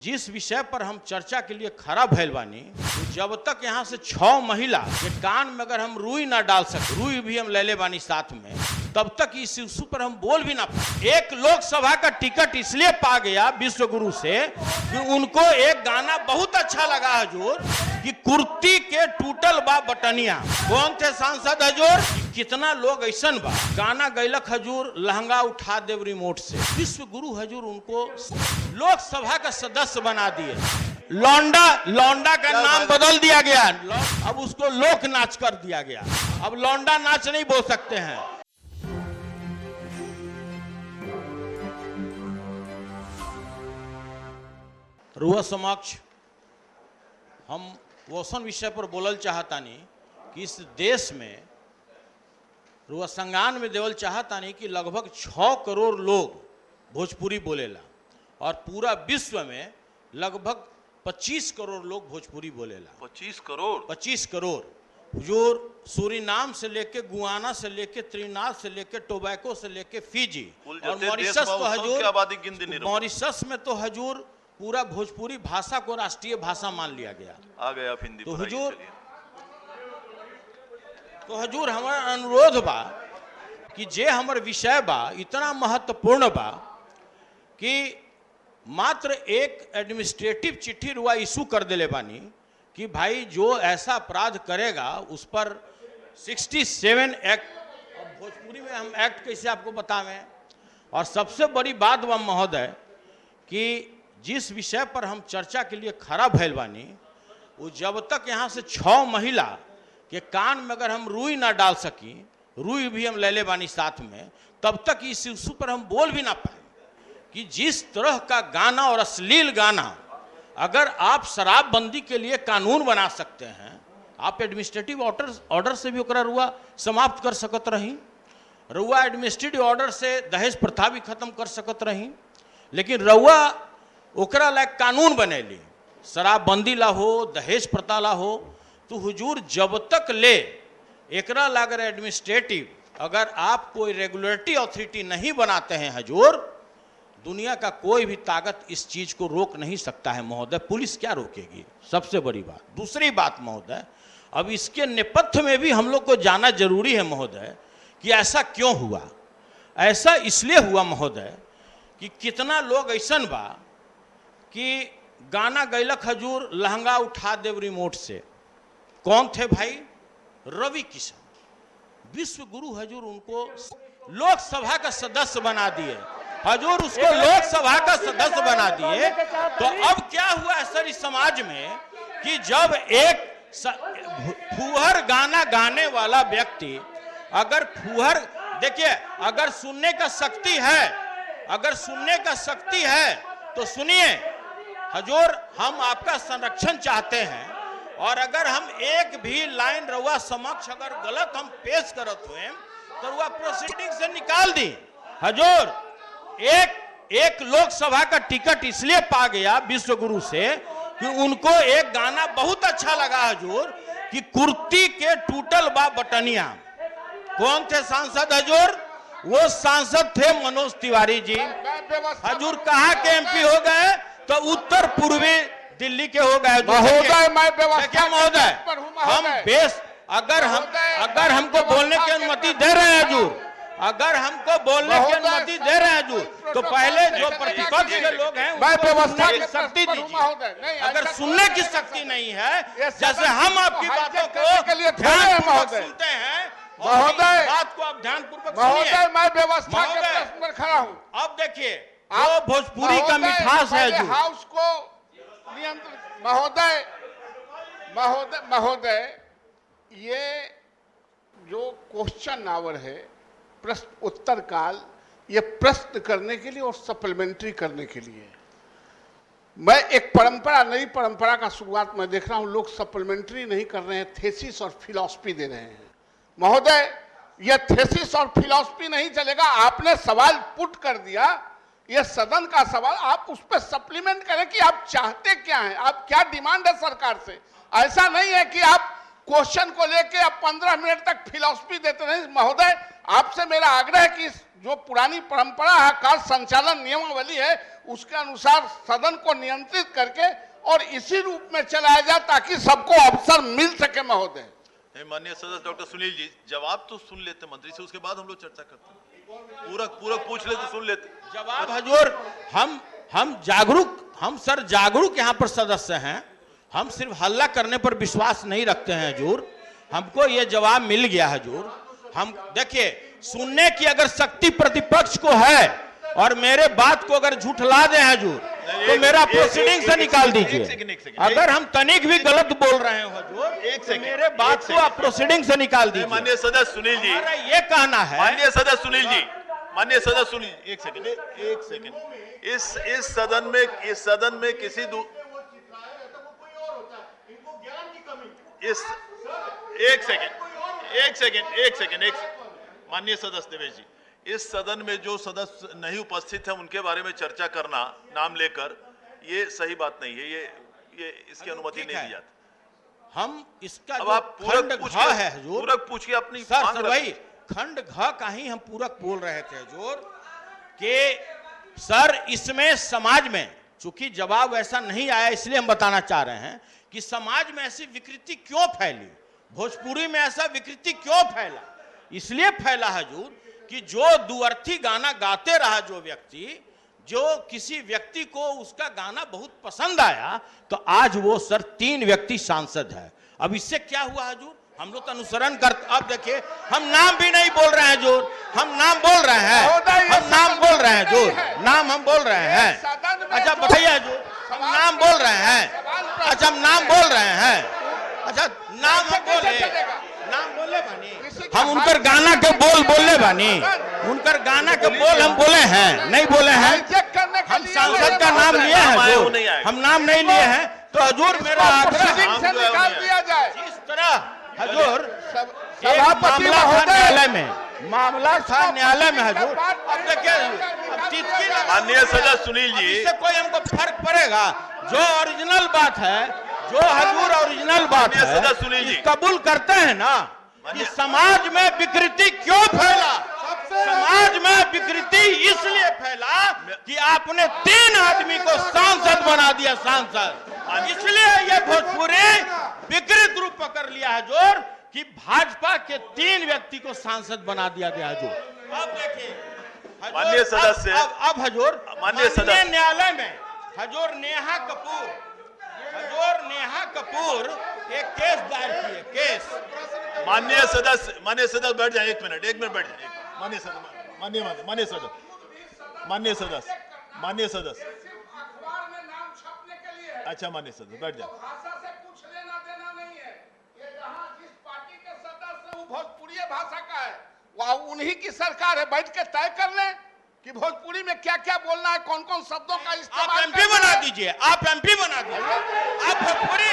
जिस विषय पर हम चर्चा के लिए खड़ा भइल बानी, जब तक यहाँ से 6 महिला के कान में अगर हम रुई ना डाल सके, रुई भी हम ले ले बानी साथ में, तब तक इस इशू पर हम बोल भी ना पाए। एक लोकसभा का टिकट इसलिए पा गया विश्व गुरु से कि उनको एक गाना बहुत अच्छा लगा हजूर, कि कुर्ती के टूटल बा बटनिया। कौन थे सांसद हजूर? कितना लोग ऐसा बा गाना गैलक हजूर, लहंगा उठा देव रिमोट से। विश्व गुरु हजूर उनको लोकसभा का सदस्य बना दिए। लौंडा का नाम बदल दिया गया, अब उसको लोक नाच कर दिया गया। अब लौंडा नाच नहीं बोल सकते हैं। रुआ समक्ष हम वोसन विषय पर बोलल चाहतानी कि इस देश में रुआ संज्ञान में देवल चाहतानी कि लगभग 6 करोड़ लोग भोजपुरी बोलेला और पूरा विश्व में लगभग 25 करोड़ लोग भोजपुरी बोलेला। 25 करोड़ हुजूर, सूरीनाम से लेके गुआना से लेके त्रिनाद से लेके टोबैको से लेके फिजी और मॉरिशस तो हजूर, मॉरिशस में तो हजूर पूरा भोजपुरी भाषा को राष्ट्रीय भाषा मान लिया गया। आ गया हिंदी। तो हजूर हमारा अनुरोध बा कि जे हमर विषय बा इतना महत्वपूर्ण बा कि मात्र एक एडमिनिस्ट्रेटिव चिट्ठी रुआ इशू कर देले बानी कि भाई जो ऐसा अपराध करेगा उस पर 67 एक्ट। अब भोजपुरी में हम एक्ट कैसे आपको बतावें। और सबसे बड़ी बात बा महोदय कि जिस विषय पर हम चर्चा के लिए खड़ा भइल बानी, वो जब तक यहाँ से 6 महिला के कान में अगर हम रुई ना डाल सकी, रुई भी हम ले ले बानी साथ में, तब तक इस इशू पर हम बोल भी ना पाए कि जिस तरह का गाना और अश्लील गाना अगर आप शराबबंदी के लिए कानून बना सकते हैं, आप एडमिनिस्ट्रेटिव ऑर्डर से भी ओकरा रुआ समाप्त कर सकत रही, रुआ एडमिनिस्ट्रेटिव ऑर्डर से दहेज प्रथा भी खत्म कर सकत रही, लेकिन रुआ ओकरा लायक कानून बनेली, शराबबंदी ला हो, दहेज प्रथा ला हो। तो हुजूर जब तक ले एकरा लागर एडमिनिस्ट्रेटिव अगर आप कोई रेगुलेटरी अथॉरिटी नहीं बनाते हैं हजूर, दुनिया का कोई भी ताकत इस चीज को रोक नहीं सकता है महोदय। पुलिस क्या रोकेगी? सबसे बड़ी बात। दूसरी बात महोदय, अब इसके नेपथ्य में भी हम लोग को जाना जरूरी है महोदय कि ऐसा क्यों हुआ। ऐसा इसलिए हुआ महोदय कि कितना लोग ऐसा बा कि गाना गैलक हजूर, लहंगा उठा देव रिमोट से। कौन थे भाई? रवि किशन। विश्व गुरु हजूर उनको लोकसभा का सदस्य बना दिए हजूर, उसको लोकसभा का सदस्य बना दिए। तो अब क्या हुआ है सर इस समाज में कि जब एक फुहर गाना गाने वाला व्यक्ति अगर फुहर, देखिए अगर सुनने का शक्ति है, अगर सुनने का शक्ति है तो सुनिए हजूर, हम आपका संरक्षण चाहते हैं और अगर हम एक भी लाइन रउआ समक्ष अगर गलत हम पेश करत हुए तो रउआ प्रोसीडिंग से निकाल दी। हजूर एक लोकसभा का टिकट इसलिए पा गया विश्व गुरु से कि उनको एक गाना बहुत अच्छा लगा हजूर, कि कुर्ती के टूटल बा बटनिया। कौन थे सांसद हजूर? वो सांसद थे मनोज तिवारी जी। हजूर कहाँ के एमपी हो गए? तो उत्तर पूर्वी दिल्ली के हो गए महोदय। मैं क्या महोदय, हम बेस अगर हमको बोलने की अनुमति दे रहे हैं हजूर, अगर हमको बोलने की अनुमति दे रहे हैं हजूर, तो पहले जो प्रतिपक्ष के लोग हैं उनको सुनने की शक्ति दीजिए। अगर सुनने की शक्ति नहीं है, जैसे हम आपकी बातों को ध्यानपूर्वक सुनते हैं महोदय, बात को आप ध्यानपूर्वक सुनिए। मैं व्यवस्था के प्रश्न पर खड़ा हूँ। अब देखिए जो भोजपुरी का मिठास है हाउस को नियंत्रण। महोदय ये जो क्वेश्चन आवर है, प्रश्न उत्तर काल, ये प्रश्न करने के लिए और सप्लीमेंट्री करने के लिए। मैं एक परंपरा, नई परंपरा का शुरुआत मैं देख रहा हूं। लोग सप्लीमेंट्री नहीं कर रहे हैं, थेसिस और फिलॉसफी दे रहे हैं। महोदय ये थेसिस और फिलॉसफी नहीं चलेगा। आपने सवाल पुट कर दिया, ये सदन का सवाल, आप उस पर सप्लीमेंट करें कि आप चाहते क्या हैं, आप क्या डिमांड है सरकार से। ऐसा नहीं है कि आप क्वेश्चन को लेके आप 15 मिनट तक फिलॉसफी देते नहीं। महोदय आपसे मेरा आग्रह है कि जो पुरानी परंपरा है, कार्य संचालन नियमावली है, उसके अनुसार सदन को नियंत्रित करके और इसी रूप में चलाया जाए ताकि सबको अवसर मिल सके। महोदय, माननीय सदस्य डॉक्टर सुनील जी, जवाब तो सुन लेते मंत्री से, उसके बाद हम लोग चर्चा करते हैं। पूरक पूछ लेते, सुन लेते जवाब। हजूर, हम सर जागरूक यहाँ पर सदस्य हैं। हम सिर्फ हल्ला करने पर विश्वास नहीं रखते हैं हजूर। हमको ये जवाब मिल गया हजूर। हम देखिए, सुनने की अगर शक्ति प्रतिपक्ष को है और मेरे बात को अगर झूठला दे हजूर, तो मेरा प्रोसीडिंग से निकाल दीजिए। अगर हम तनिक भी गलत बोल रहे हो हजूर, तो मेरे बात को आप प्रोसीडिंग से निकाल दीजिए। माननीय सदस्य सुनील जी, ये कहना है। माननीय सदस्य सुनील जी, माननीय सदस्य सुनील, एक सेकंड। इस सदन में किसी एक सेकंड माननीय सदस्य देवेश जी, इस सदन में जो सदस्य नहीं उपस्थित हैं उनके बारे में चर्चा करना नाम लेकर, ये सही बात नहीं है। ये इसकी अनुमति नहीं दी जाती। हम इसका अब आप पूरक पूछ के अपनी सर भाई खंड घ का ही हम पूरक बोल रहे थे हजूर कि सर इसमें समाज में चूंकि जवाब ऐसा नहीं आया, इसलिए हम बताना चाह रहे हैं कि समाज में ऐसी विकृति क्यों फैली, भोजपुरी में ऐसा विकृति क्यों फैला। इसलिए फैला हजूर कि जो दुअर्थी गाना गाते रहा जो किसी व्यक्ति को उसका गाना बहुत पसंद आया, तो आज वो सर 3 व्यक्ति सांसद है। अब इससे क्या हुआ हजूर, हम लोग तो अनुसरण करते। अब देखिए, हम नाम भी नहीं बोल रहे हैं हजूर, हम नाम बोल रहे हैं, हम नाम बोल रहे हैं हजूर, नाम हम बोल रहे हैं। अच्छा बताइए हजूर, हम नाम बोल रहे हैं। अच्छा हम नाम बोल रहे हैं। अच्छा नाम हम बोले बानी, हम उनकर गाना के बोल बोले बानी, उनकर गाना के बोल हम बोले हैं, नहीं बोले हैं। हम सांसद का नाम लिए हैं, हम नाम नहीं लिए हैं। तो हजूर मेरा आग्रह निकाल दिया जाए। इस तरह हजूर न्यायालय में हजूर। अब देखिए, माननीय सदस्य सुनील जी, इससे कोई हमको फर्क पड़ेगा। जो ओरिजिनल बात है, जो हजूर ओरिजिनल बात है, सुनील जी कबूल करते हैं ना कि समाज में विकृति क्यों फैला। समाज में विकृति इसलिए फैला कि आपने 3 आदमी को सांसद बना दिया, सांसद। इसलिए ये भोजपुरी विकृत रूप पकड़ लिया है जोर कि भाजपा के 3 व्यक्ति को सांसद बना दिया गया हजूर। अब देखिए माननीय सदस्य, अब हजूर माननीय सदस्य न्यायालय में हजूर नेहा कपूर एक केस दायर किए, केस। माननीय सदस्य बैठ जाए, 1 मिनट बैठ जाए। माननीय सदस्य अच्छा, माननीय सदस्य बैठ जाए। भोजपुरी भाषा का है, वह उन्हीं की सरकार है, बैठ के तय कर लें कि भोजपुरी में क्या क्या बोलना है, कौन कौन शब्दों का इस्तेमाल। आप एमपी बना दीजिए, आप एमपी बना दीजिए। आप भोजपुरी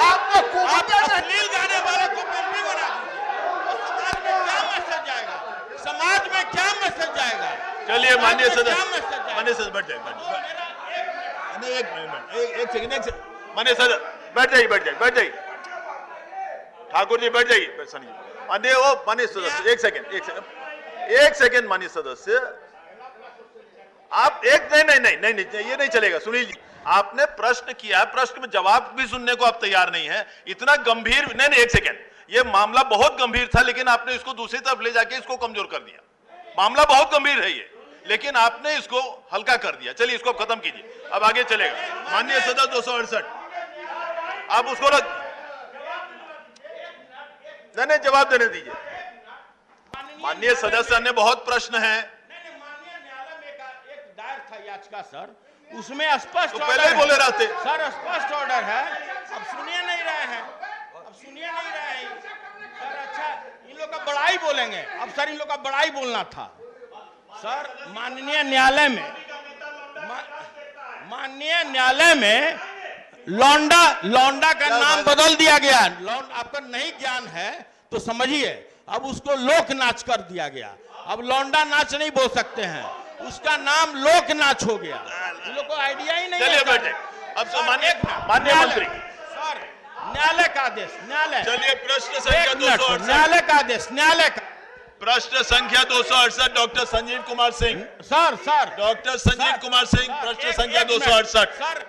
आपको अश्लील गाने वाले को एमपी बना दीजिए। समाज में क्या मैसेज जाएगा? चलिए माननीय सदस्य बैठ जाए। नहीं, एक सेकंड माननीय सदस्य बैठ जाइए। ठाकुर जी बैठ जाइए। माननीय सदस्य एक सेकंड माननीय सदस्य, आप नहीं, ये नहीं चलेगा। सुनील जी, आपने प्रश्न किया है, प्रश्न में जवाब भी सुनने को आप तैयार नहीं है। इतना गंभीर नहीं, एक सेकंड, ये मामला बहुत गंभीर था, लेकिन आपने इसको दूसरी तरफ ले जाके इसको कमजोर कर दिया। मामला बहुत गंभीर है ये, लेकिन आपने इसको हल्का कर दिया। चलिए इसको खत्म कीजिए, अब आगे चलेगा। माननीय सदस्य 268, आप उसको नहीं, जवाब देने दीजिए। माननीय सदस्य ने बहुत प्रश्न है। माननीय न्यायालय में एक दायर था याचिका सर, उसमें स्पष्ट तो पहले ही बोले रहते सर, स्पष्ट ऑर्डर है। अब सुनिए नहीं रहे हैं सर। अच्छा, इन लोग का बड़ाई बोलेंगे अब सर, इन लोग का बड़ाई बोलना था सर। माननीय न्यायालय में लौंडा का नाम बदल दिया गया। आपका नहीं ज्ञान है तो समझिए, अब उसको लोक नाच कर दिया गया। अब लौंडा नाच नहीं बोल सकते हैं, उसका नाम लोक नाच हो गया। इन लोग को आइडिया ही नहीं है। चलिए बैठे। अब माननीय मंत्री सर, न्यायालय का आदेश, न्यायालय। चलिए प्रश्न संख्या 268, न्यायालय का आदेश, न्यायालय का प्रश्न संख्या 268 doctor Sanjeev Kumar Singh. Sir doctor Sanjeev Kumar Singh, प्रश्न संख्या 268। सर